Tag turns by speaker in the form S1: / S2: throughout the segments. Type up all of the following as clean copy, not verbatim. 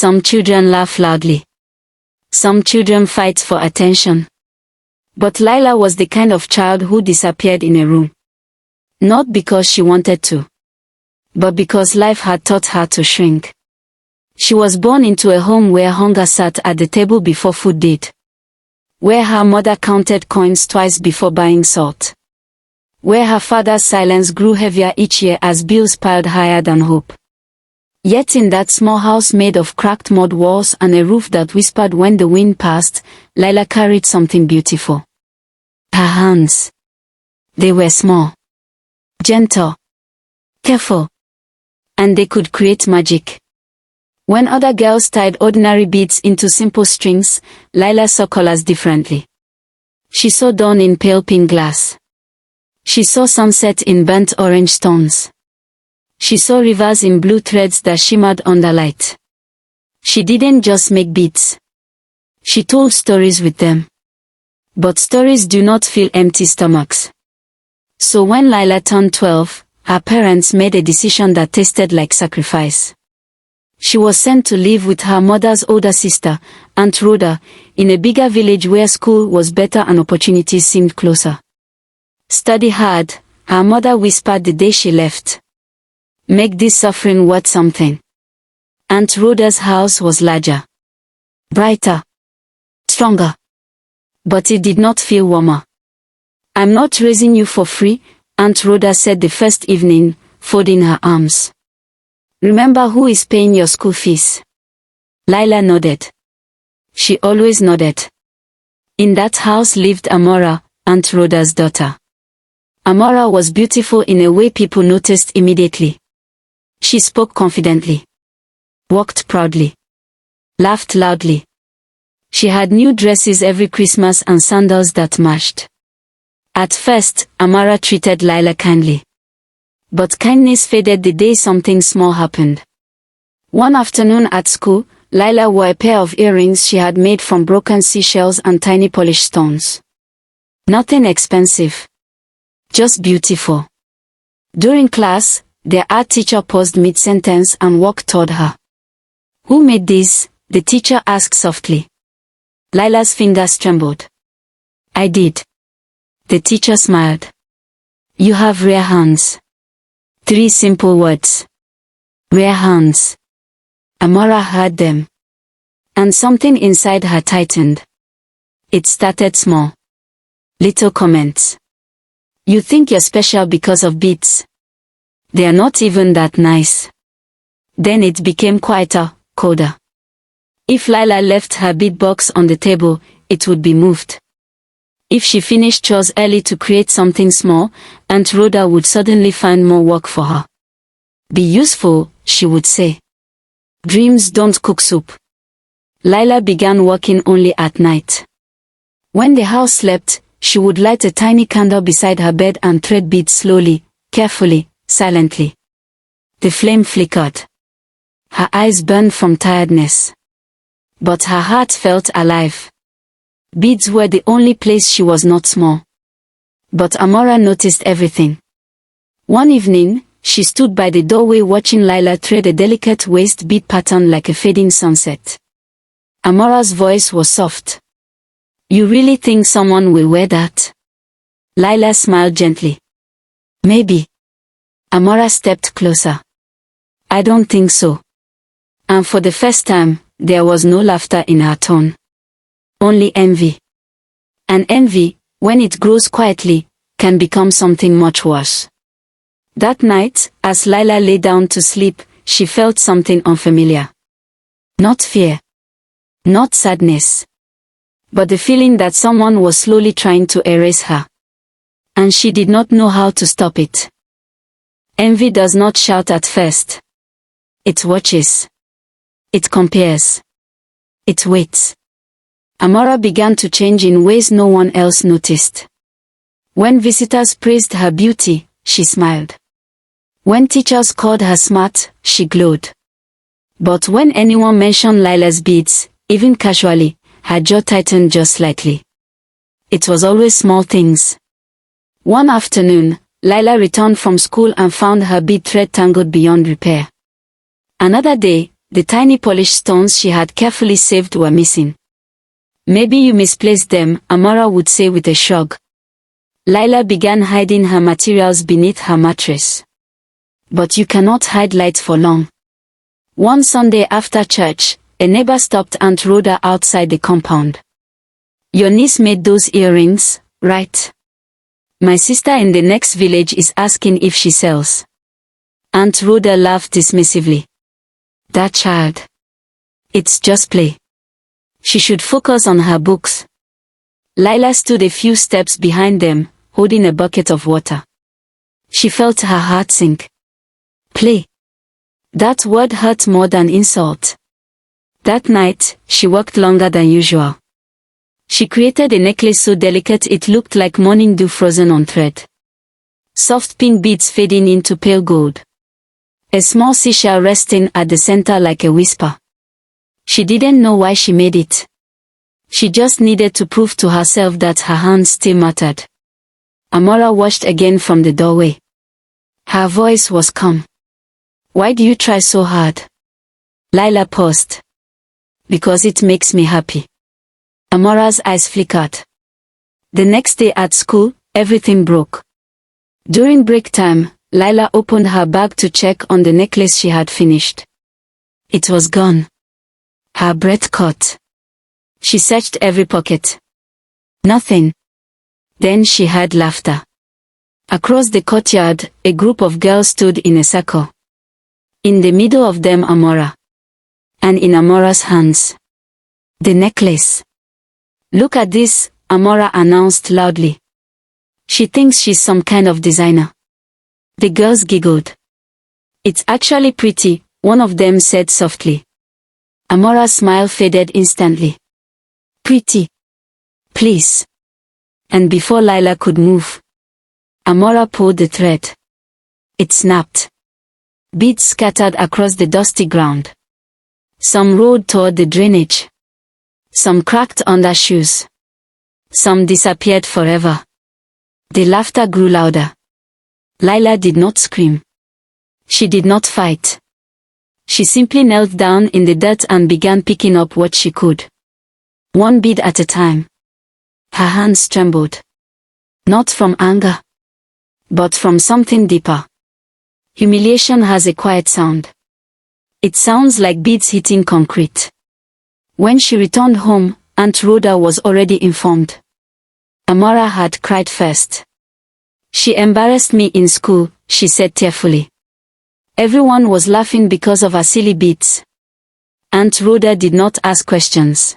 S1: Some children laugh loudly. Some children fight for attention. But Lila was the kind of child who disappeared in a room. Not because she wanted to, but because life had taught her to shrink. She was born into a home where hunger sat at the table before food did. Where her mother counted coins twice before buying salt. Where her father's silence grew heavier each year as bills piled higher than hope. Yet in that small house made of cracked mud walls and a roof that whispered when the wind passed, Lila carried something beautiful. Her hands. They were small, gentle, careful, and they could create magic. When other girls tied ordinary beads into simple strings, Lila saw colors differently. She saw dawn in pale pink glass. She saw sunset in burnt orange stones. She saw rivers in blue threads that shimmered under light. She didn't just make beads. She told stories with them. But stories do not fill empty stomachs. So when Lila turned 12, her parents made a decision that tasted like sacrifice. She was sent to live with her mother's older sister, Aunt Rhoda, in a bigger village where school was better and opportunities seemed closer. Study hard, her mother whispered the day she left. Make this suffering worth something. Aunt Rhoda's house was larger, brighter, stronger. But it did not feel warmer. I'm not raising you for free, Aunt Rhoda said the first evening, folding her arms. Remember who is paying your school fees? Lila nodded. She always nodded. In that house lived Amora, Aunt Rhoda's daughter. Amora was beautiful in a way people noticed immediately. She spoke confidently, walked proudly, laughed loudly. She had new dresses every Christmas and sandals that matched. At first, Amara treated Lila kindly. But kindness faded the day something small happened. One afternoon at school, Lila wore a pair of earrings she had made from broken seashells and tiny polished stones. Nothing expensive. Just beautiful. During class, their art teacher paused mid-sentence and walked toward her. Who made this? The teacher asked softly. Lila's fingers trembled. I did. The teacher smiled. You have rare hands. 3 simple words. Rare hands. Amora heard them. And something inside her tightened. It started small. Little comments. You think you're special because of beads. They're not even that nice. Then it became quieter, colder. If Lila left her bead box on the table, it would be moved. If she finished chores early to create something small, Aunt Rhoda would suddenly find more work for her. Be useful, she would say. Dreams don't cook soup. Lila began working only at night. When the house slept, she would light a tiny candle beside her bed and thread beads slowly, carefully, silently. The flame flickered. Her eyes burned from tiredness. But her heart felt alive. Beads were the only place she was not small. But Amora noticed everything. One evening, she stood by the doorway watching Lila thread a delicate waist bead pattern like a fading sunset. Amora's voice was soft. You really think someone will wear that? Lila smiled gently. Maybe. Amora stepped closer. I don't think so. And for the first time, there was no laughter in her tone. Only envy. And envy, when it grows quietly, can become something much worse. That night, as Lila lay down to sleep, she felt something unfamiliar. Not fear. Not sadness. But the feeling that someone was slowly trying to erase her. And she did not know how to stop it. Envy does not shout at first. It watches. It compares. It waits. Amora began to change in ways no one else noticed. When visitors praised her beauty, she smiled. When teachers called her smart, she glowed. But when anyone mentioned Lila's beads, even casually, her jaw tightened just slightly. It was always small things. One afternoon, Lila returned from school and found her bead thread tangled beyond repair. Another day, The tiny polished stones she had carefully saved were missing. Maybe you misplaced them, Amora would say with a shrug. Lila began hiding her materials beneath her mattress. But you cannot hide lights for long. One Sunday after church, a neighbor stopped Aunt Rhoda outside the compound. Your niece made those earrings, right? My sister in the next village is asking if she sells. Aunt Rhoda laughed dismissively. That child. It's just play. She should focus on her books. Lila stood a few steps behind them, holding a bucket of water. She felt her heart sink. Play. That word hurt more than insult. That night, she worked longer than usual. She created a necklace so delicate it looked like morning dew frozen on thread. Soft pink beads fading into pale gold. A small seashell resting at the center like a whisper. She didn't know why she made it. She just needed to prove to herself that her hands still mattered. Amora watched again from the doorway. Her voice was calm. Why do you try so hard? Lila paused. Because it makes me happy. Amora's eyes flickered. The next day at school, everything broke. During break time, Lila opened her bag to check on the necklace she had finished. It was gone. Her breath caught. She searched every pocket. Nothing. Then she heard laughter. Across the courtyard, a group of girls stood in a circle. In the middle of them Amora. And in Amora's hands. The necklace. Look at this, Amora announced loudly. She thinks she's some kind of designer. The girls giggled. It's actually pretty, one of them said softly. Amora's smile faded instantly. Pretty. Please. And before Lila could move, Amora pulled the thread. It snapped. Beads scattered across the dusty ground. Some rolled toward the drainage. Some cracked under shoes. Some disappeared forever. The laughter grew louder. Lila did not scream. She did not fight. She simply knelt down in the dirt and began picking up what she could. One bead at a time. Her hands trembled. Not from anger. But from something deeper. Humiliation has a quiet sound. It sounds like beads hitting concrete. When she returned home, Aunt Rhoda was already informed. Amora had cried first. She embarrassed me in school, she said tearfully. Everyone was laughing because of her silly beads. Aunt Rhoda did not ask questions.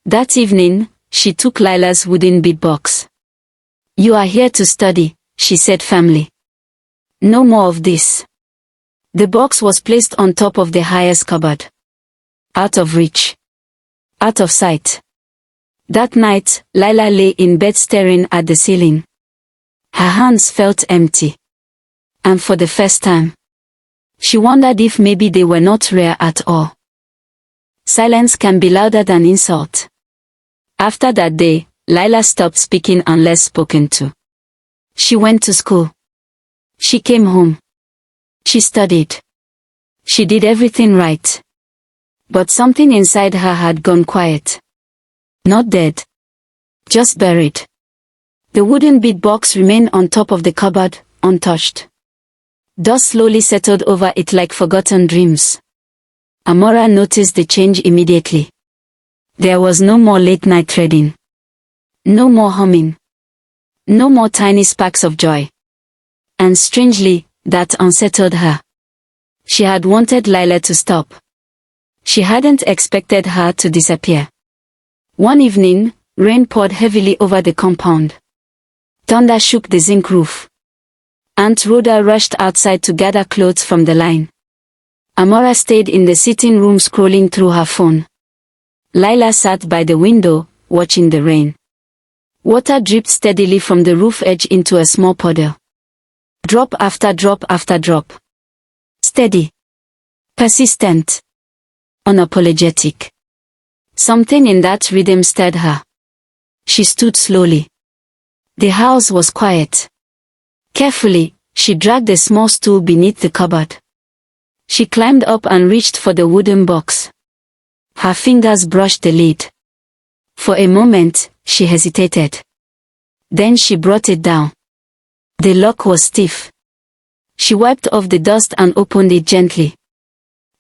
S1: That evening, she took Lila's wooden bead box. You are here to study, she said firmly. No more of this. The box was placed on top of the highest cupboard. Out of reach. Out of sight. That night, Lila lay in bed staring at the ceiling. Her hands felt empty. And for the first time, she wondered if maybe they were not rare at all. Silence can be louder than insult. After that day, Lila stopped speaking unless spoken to. She went to school. She came home. She studied. She did everything right. But something inside her had gone quiet. Not dead. Just buried. The wooden bead box remained on top of the cupboard, untouched. Dust slowly settled over it like forgotten dreams. Amora noticed the change immediately. There was no more late-night threading. No more humming. No more tiny sparks of joy. And strangely, that unsettled her. She had wanted Lila to stop. She hadn't expected her to disappear. One evening, rain poured heavily over the compound. Thunder shook the zinc roof. Aunt Rhoda rushed outside to gather clothes from the line. Amora stayed in the sitting room scrolling through her phone. Lila sat by the window, watching the rain. Water dripped steadily from the roof edge into a small puddle. Drop after drop after drop. Steady. Persistent. Unapologetic. Something in that rhythm stirred her. She stood slowly. The house was quiet. Carefully, she dragged a small stool beneath the cupboard. She climbed up and reached for the wooden box. Her fingers brushed the lid. For a moment, she hesitated. Then she brought it down. The lock was stiff. She wiped off the dust and opened it gently.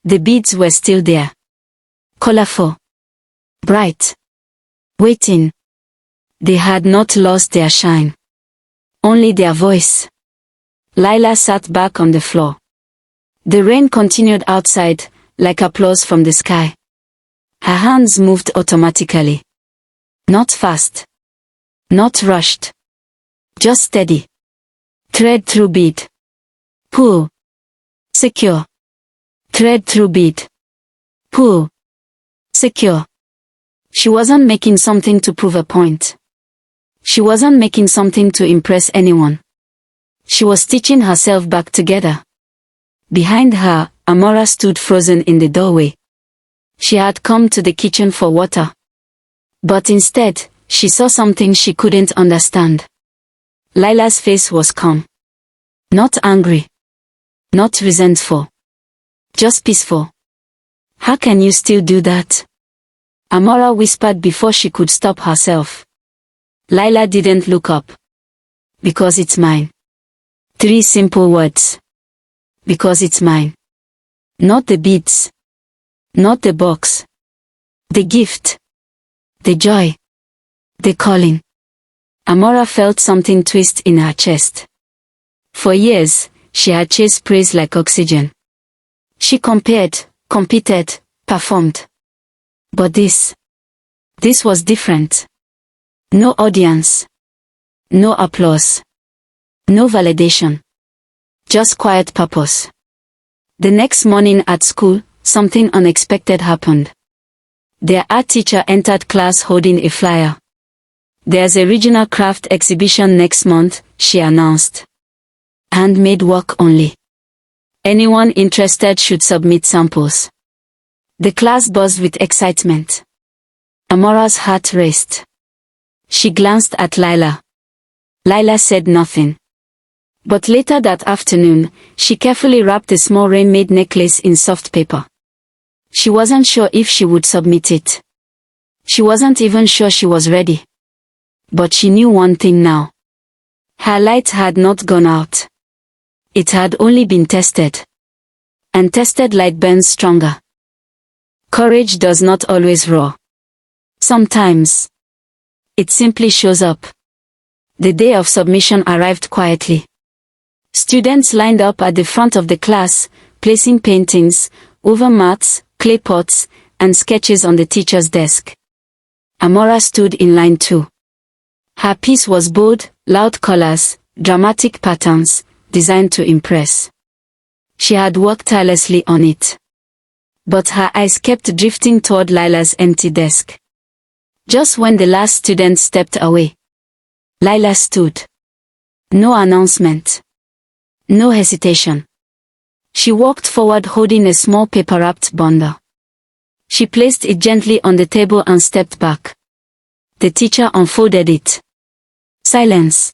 S1: The beads were still there. Colorful. Bright. Waiting. They had not lost their shine. Only their voice. Lila sat back on the floor. The rain continued outside, like applause from the sky. Her hands moved automatically. Not fast. Not rushed. Just steady. Thread through bead. Pull. Secure. Thread through bead. Pull. Secure. She wasn't making something to prove a point. She wasn't making something to impress anyone. She was stitching herself back together. Behind her, Amora stood frozen in the doorway. She had come to the kitchen for water. But instead, she saw something she couldn't understand. Lila's face was calm. Not angry. Not resentful. Just peaceful. How can you still do that? Amora whispered before she could stop herself. Lila didn't look up. Because it's mine. 3 simple words. Because it's mine. Not the beads. Not the box. The gift. The joy. The calling. Amora felt something twist in her chest. For years, she had chased praise like oxygen. She compared, competed, performed. But this was different. No audience. No applause. No validation. Just quiet purpose. The next morning at school, something unexpected happened. Their art teacher entered class holding a flyer. There's a regional craft exhibition next month, she announced. Handmade work only. Anyone interested should submit samples. The class buzzed with excitement. Amora's heart raced. She glanced at Lila. Lila said nothing. But later that afternoon, she carefully wrapped a small rain-made necklace in soft paper. She wasn't sure if she would submit it. She wasn't even sure she was ready. But she knew one thing now. Her light had not gone out. It had only been tested. And tested light burns stronger. Courage does not always roar. Sometimes. It simply shows up. The day of submission arrived quietly. Students lined up at the front of the class, placing paintings, woven mats, clay pots, and sketches on the teacher's desk. Amora stood in line too. Her piece was bold, loud colors, dramatic patterns, designed to impress. She had worked tirelessly on it. But her eyes kept drifting toward Lila's empty desk. Just when the last student stepped away, Lila stood. No announcement. No hesitation. She walked forward holding a small paper-wrapped bundle. She placed it gently on the table and stepped back. The teacher unfolded it. Silence.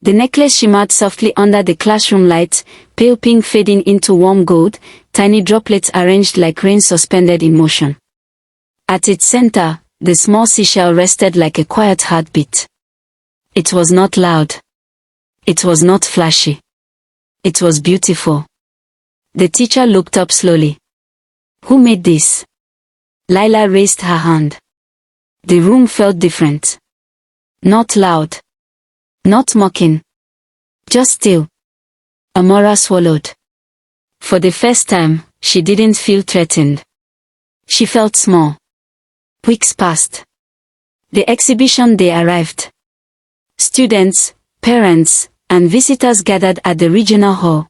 S1: The necklace shimmered softly under the classroom light, pale pink fading into warm gold, tiny droplets arranged like rain suspended in motion. At its center, the small seashell rested like a quiet heartbeat. It was not loud. It was not flashy. It was beautiful. The teacher looked up slowly. Who made this? Lila raised her hand. The room felt different. Not loud. Not mocking. Just still. Amora swallowed. For the first time, she didn't feel threatened. She felt small. Weeks passed. The exhibition day arrived. Students, parents, and visitors gathered at the regional hall.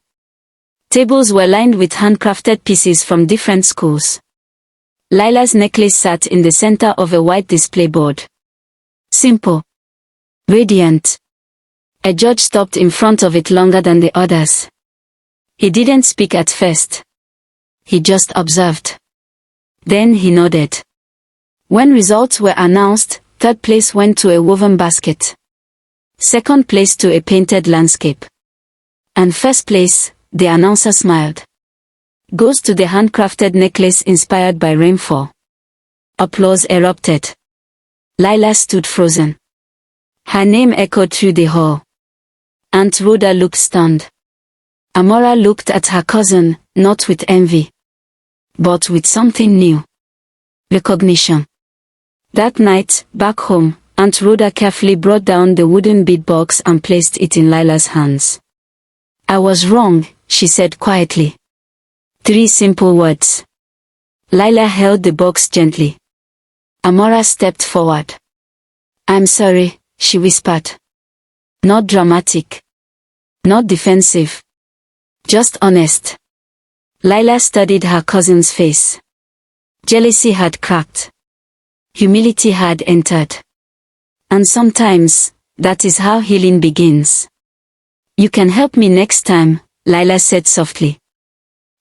S1: Tables were lined with handcrafted pieces from different schools. Lila's necklace sat in the center of a white display board. Simple. Radiant. A judge stopped in front of it longer than the others. He didn't speak at first. He just observed. Then he nodded. When results were announced, third place went to a woven basket. Second place to a painted landscape. And first place, the announcer smiled. Goes to the handcrafted necklace inspired by rainfall. Applause erupted. Lila stood frozen. Her name echoed through the hall. Aunt Rhoda looked stunned. Amora looked at her cousin, not with envy, but with something new. Recognition. That night, back home, Aunt Rhoda carefully brought down the wooden bead box and placed it in Lila's hands. "I was wrong," she said quietly. 3 simple words. Lila held the box gently. Amora stepped forward. "I'm sorry," she whispered. Not dramatic. Not defensive. Just honest. Lila studied her cousin's face. Jealousy had cracked. Humility had entered. And sometimes, that is how healing begins. "You can help me next time," Lila said softly.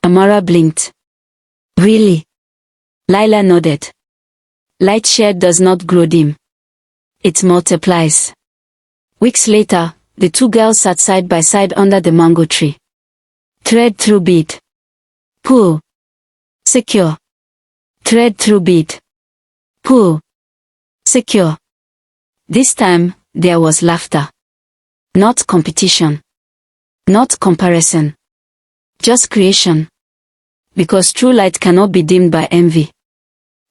S1: Amora blinked. "Really?" Lila nodded. Light shared does not grow dim. It multiplies. Weeks later, the 2 girls sat side by side under the mango tree. Thread through bead. Pull. Secure. Thread through bead. Pull. Secure. This time, there was laughter. Not competition. Not comparison. Just creation. Because true light cannot be dimmed by envy.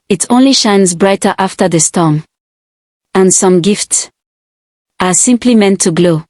S1: It only shines brighter after the storm. And some gifts are simply meant to glow.